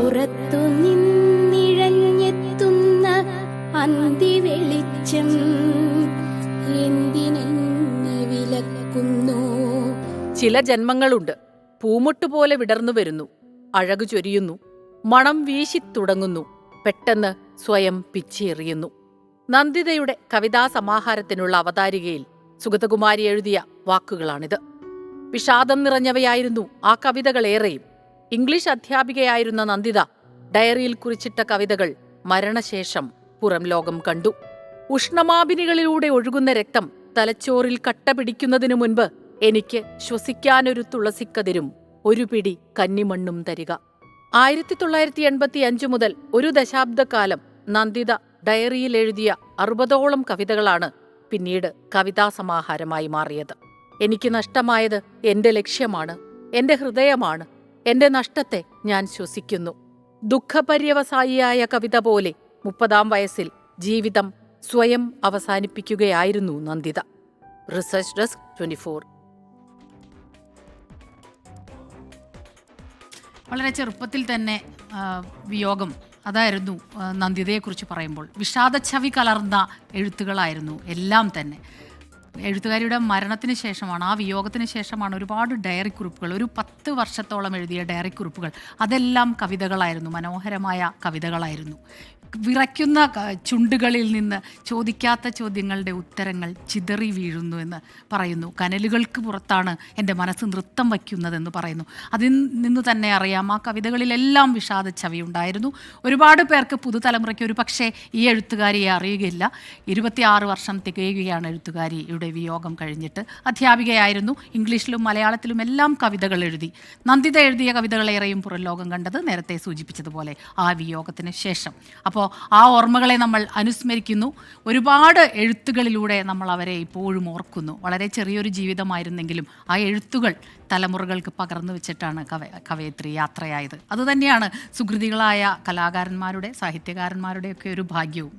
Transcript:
പുറത്തു നിന്നിഴഞ്ഞെത്തുന്ന അന്തിവെളിച്ചം എന്തിനെന്നെ വിലക്കുന്നു. ചില ജന്മങ്ങളുണ്ട്. പൂമൊട്ടുപോലെ വിടർന്നു വരുന്നു, അഴകു ചൊരിയുന്നു, മണം വീശിത്തുടങ്ങുന്നു, പെട്ടെന്ന് സ്വയം പിച്ചെറിയുന്നു. നന്ദിതയുടെ കവിതാ സമാഹാരത്തിനുള്ള അവതാരികയിൽ സുഗതകുമാരി എഴുതിയ വാക്കുകളാണിത്. വിഷാദം നിറഞ്ഞവയായിരുന്നു ആ കവിതകളേറെയും. ഇംഗ്ലീഷ് അധ്യാപികയായിരുന്ന നന്ദിത ഡയറിയിൽ കുറിച്ചിട്ട കവിതകൾ മരണശേഷം പുറം ലോകം കണ്ടു. ഉഷ്ണമാപിനികളിലൂടെ ഒഴുകുന്ന രക്തം തലച്ചോറിൽ കട്ട പിടിക്കുന്നതിനു മുൻപ് എനിക്ക് ശ്വസിക്കാനൊരു തുളസിക്കതിരും ഒരു പിടി കന്നിമണ്ണും തരിക. 1985 മുതൽ ഒരു ദശാബ്ദക്കാലം നന്ദിത ഡയറിയിൽ എഴുതിയ 60ഓളം കവിതകളാണ് പിന്നീട് കവിതാസമാഹാരമായി മാറിയത്. എനിക്ക് നഷ്ടമായത് എന്റെ ലക്ഷ്യമാണ്, എന്റെ ഹൃദയമാണ്. എന്റെ നഷ്ടത്തെ ഞാൻ ശ്വസിക്കുന്നു. ദുഃഖപര്യവസായിയായ കവിത പോലെ 30-ാം വയസ്സിൽ ജീവിതം സ്വയം അവസാനിപ്പിക്കുകയായിരുന്നു നന്ദിത. Research desk 24. വളരെ ചെറുപ്പത്തിൽ തന്നെ വിയോഗം, അതായിരുന്നു നന്ദിതയെക്കുറിച്ച് പറയുമ്പോൾ. വിഷാദച്ഛവി കലർന്ന എഴുത്തുകളായിരുന്നു എല്ലാം തന്നെ. എഴുത്തുകാരിയുടെ മരണത്തിന് ശേഷമാണ്, ആ വിയോഗത്തിന് ശേഷമാണ് ഒരുപാട് ഡയറി കുറിപ്പുകൾ, ഒരു 10 വർഷത്തോളം എഴുതിയ ഡയറി കുറിപ്പുകൾ, അതെല്ലാം കവിതകളായിരുന്നു, മനോഹരമായ കവിതകളായിരുന്നു. വിറയ്ക്കുന്ന ചുണ്ടുകളിൽ നിന്ന് ചോദിക്കാത്ത ചോദ്യങ്ങളുടെ ഉത്തരങ്ങൾ ചിതറി വീഴുന്നു എന്ന് പറയുന്നു. കനലുകൾക്ക് പുറത്താണ് എൻ്റെ മനസ്സ് നൃത്തം വയ്ക്കുന്നതെന്ന് പറയുന്നു. അതിൽ നിന്ന് തന്നെ അറിയാം ആ കവിതകളിലെല്ലാം വിഷാദച്ഛവി ഉണ്ടായിരുന്നു. ഒരുപാട് പേർക്ക് പുതുതലമുറയ്ക്ക് ഒരു പക്ഷേ ഈ എഴുത്തുകാരിയെ അറിയുകയില്ല. 26 വർഷം തികയുകയാണ് എഴുത്തുകാരിയുടെ വിയോഗം കഴിഞ്ഞിട്ട്. അധ്യാപികയായിരുന്നു. ഇംഗ്ലീഷിലും മലയാളത്തിലും എല്ലാം കവിതകൾ എഴുതി. നന്ദിത എഴുതിയ കവിതകളേറെയും പുറം ലോകം കണ്ടത് നേരത്തെ സൂചിപ്പിച്ചതുപോലെ ആ വിയോഗത്തിന് ശേഷം. അപ്പോൾ ആ ഓർമ്മകളെ നമ്മൾ അനുസ്മരിക്കുന്നു. ഒരുപാട് എഴുത്തുകളിലൂടെ നമ്മൾ അവരെ ഇപ്പോഴും ഓർക്കുന്നു. വളരെ ചെറിയൊരു ജീവിതമായിരുന്നെങ്കിലും ആ എഴുത്തുകൾ തലമുറകൾക്ക് പകർന്നു വെച്ചിട്ടാണ് കവയത്രി യാത്രയായത്. അതുതന്നെയാണ് സുഹൃതികളായ കലാകാരന്മാരുടെ, സാഹിത്യകാരന്മാരുടെയൊക്കെ ഒരു ഭാഗ്യവും.